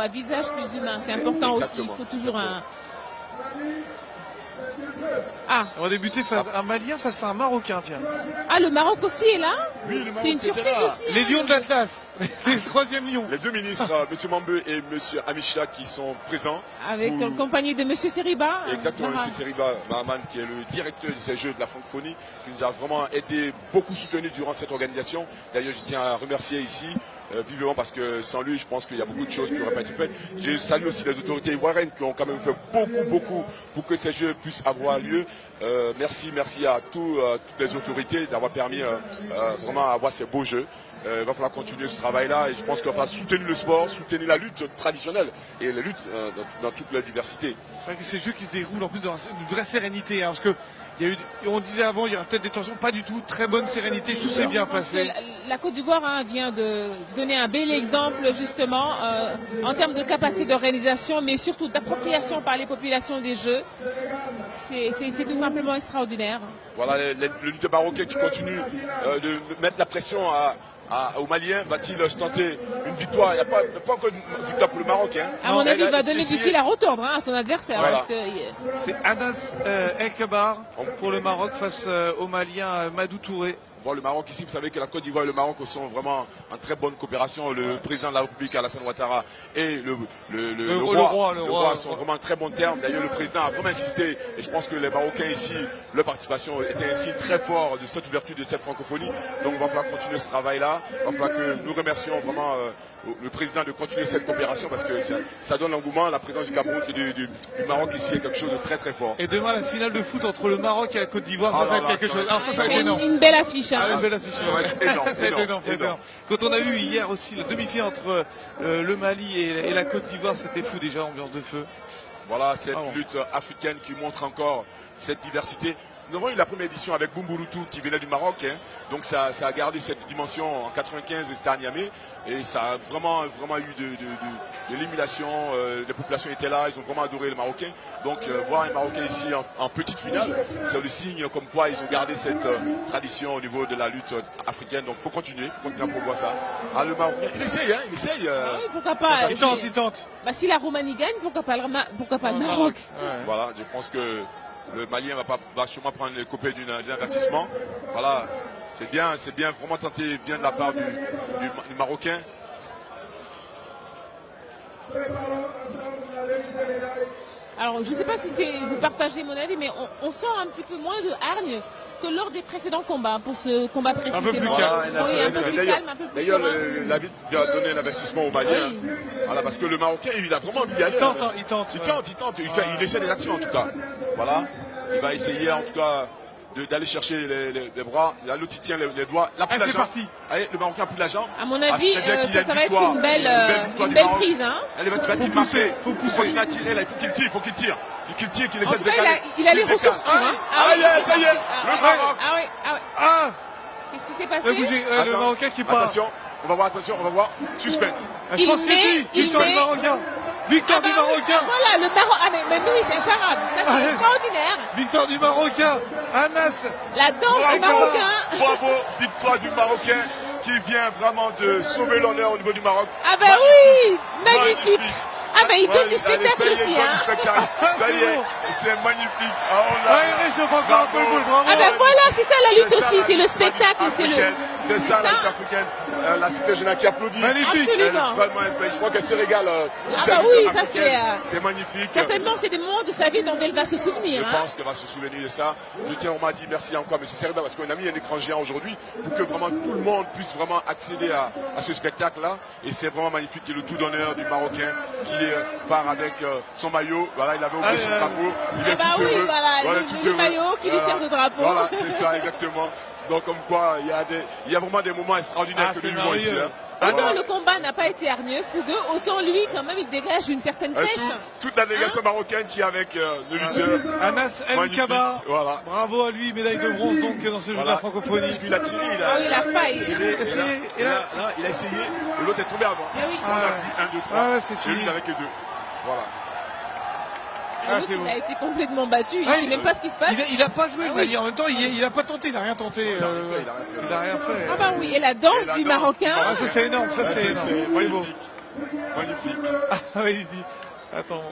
à visage plus humain. C'est important aussi. Il faut toujours un... Ah. On va débuter un Malien face à un Marocain, tiens. Ah, le Maroc aussi est là. Oui, le Maroc c'est une surprise aussi. Les lions de l'Atlas, les troisième lions. Les deux ministres, M. Mambeu et M. Amicha, qui sont présents. Avec en compagnie de M. Seriba. Exactement, M. Seriba Mahaman, qui est le directeur de ces Jeux de la francophonie, qui nous a vraiment été beaucoup soutenu durant cette organisation. D'ailleurs, je tiens à remercier ici vivement, parce que sans lui, je pense qu'il y a beaucoup de choses qui n'auraient pas été faites. Je salue aussi les autorités ivoiriennes qui ont quand même fait beaucoup pour que ces Jeux puissent avoir lieu. Merci à toutes les autorités d'avoir permis vraiment d'avoir ces beaux Jeux. Il va falloir continuer ce travail-là, et je pense qu'il va falloir soutenir le sport, soutenir la lutte traditionnelle et la lutte dans toute la diversité. C'est vrai que ces Jeux qui se déroulent en plus dans une vraie sérénité, hein, parce que on disait avant, il y aura peut-être des tensions, pas du tout, très bonne sérénité, tout s'est bien passé. La Côte d'Ivoire vient de donner un bel exemple justement en termes de capacité d'organisation, mais surtout d'appropriation par les populations des Jeux. C'est tout simplement extraordinaire. Voilà, le lutteur marocain qui continue de mettre la pression aux Maliens. Va-t-il tenter une victoire? Il n'y a pas encore une victoire pour le Maroc. Hein. À mon avis, il va donner du fil à retordre à son adversaire. Voilà. C'est Anas El Kabar pour le Maroc face au Malien Madou Touré. Le Maroc ici, vous savez que la Côte d'Ivoire et le Maroc sont vraiment en très bonne coopération. Le président de la République, Alassane Ouattara, et le roi sont vraiment en très bon terme. D'ailleurs, le président a vraiment insisté, et je pense que les Marocains ici, leur participation était un signe très fort de cette ouverture de cette francophonie. Donc il va falloir continuer ce travail-là. Il va falloir que nous remercions vraiment le président de continuer cette coopération, parce que ça donne l'engouement. La présence du Cameroun et du Maroc ici est quelque chose de très très fort. Et demain, la finale de foot entre le Maroc et la Côte d'Ivoire, ça va être quelque chose. C'est une belle affiche. Une belle affiche. Ça va être énorme, c'est énorme. Quand on a vu hier aussi la demi-finale entre le Mali et la Côte d'Ivoire, c'était fou déjà, ambiance de feu. Voilà, cette lutte africaine qui montre encore cette diversité. Nous avons eu la première édition avec Bumburutu qui venait du Maroc, hein. Donc ça a gardé cette dimension en 95, c'était à Niamey, et ça a vraiment eu de l'émulation, les populations étaient là, ils ont vraiment adoré les Marocains. Donc voir un Marocain ici en petite finale, c'est le signe comme quoi ils ont gardé cette tradition au niveau de la lutte africaine. Donc il faut continuer à promouvoir ça. Ah, le Marocain, il essaye. Oui, pourquoi pas. Il tente. Bah, si la Roumanie gagne, pourquoi pas le Maroc. Voilà, je pense que le Malien va sûrement prendre les coupés d'un avertissement. Voilà, c'est bien vraiment tenté bien de la part du Marocain. Alors, je ne sais pas si vous partagez mon avis, mais on sent un petit peu moins de hargne que lors des précédents combats, pour ce combat précisément. Un peu plus calme. Un peu plus calme, un peu plus D'ailleurs, l'arbitre vient donner un avertissement au Malien. Oui. Voilà, parce que le Marocain, il a vraiment envie d'y aller. Il tente. Il essaie des actions en tout cas. Voilà, il va essayer en tout cas d'aller chercher les bras. Là, l'autre il tient les doigts. C'est parti. Allez, le Marocain plie la jambe. À mon avis, ça va être une belle prise. Hein. Allez, faut pousser. Faut continuer à tirer là. Il faut qu'il tire. Qu'il essaie de décaler. Il a les ressources pour. Ça y est, le Maroc. Qu'est-ce qui s'est passé? Le Marocain qui part. Attention, on va voir. Suspense. Je pense que si. Victoire du Marocain. Victoire du Marocain. Voilà, le Maroc. Mais oui, c'est imparable. Ça, c'est extraordinaire. Victoire du Marocain. Anas. La danse du Marocain. Bravo, victoire du Marocain qui vient vraiment de sauver l'honneur au niveau du Maroc. Ah ben oui, magnifique. Ah ben il donne du spectacle aussi. Ça y est, c'est magnifique. Ah ben voilà, c'est ça la lutte aussi, c'est le spectacle, c'est ça la lutte africaine. La cité générale qui applaudit. Magnifique. Je crois qu'elle se régale. Ah bah oui, ça c'est magnifique. Certainement, c'est des moments de sa vie dont elle va se souvenir. Je pense qu'elle va se souvenir de ça. Je tiens, on m'a dit merci encore, M. Seriba, parce qu'on a mis un écran géant aujourd'hui pour que vraiment tout le monde puisse vraiment accéder à ce spectacle-là. Et c'est vraiment magnifique. Et le tout d'honneur du Marocain qui part avec son maillot. Voilà, il avait oublié son drapeau. Il est tout heureux. Voilà, le maillot qui lui sert de drapeau. Voilà, c'est ça, exactement. Donc comme quoi, il y a vraiment des moments extraordinaires que nous vivons ici. Autant le combat n'a pas été hargneux, fougueux, autant lui, quand même, il dégage une certaine pêche. Toute la délégation marocaine qui est avec le lutteur. Anas El Kabar. Voilà. Bravo à lui, médaille de bronze donc dans ce jeu de la francophonie. Il a tiré, il a failli. Il a essayé, et l'autre est tombé avant. Oui. On a vu 1, 2, 3. C'est fini. Et lui avec les deux. Voilà. Il a été complètement battu, il ne sait même pas ce qui se passe. Il n'a pas joué le Mali, en même temps il n'a pas tenté, il n'a rien tenté. Il n'a rien fait. Ah bah oui, et la danse du Marocain. Ça c'est énorme, c'est beau. Magnifique. Ah oui, il dit. Attends.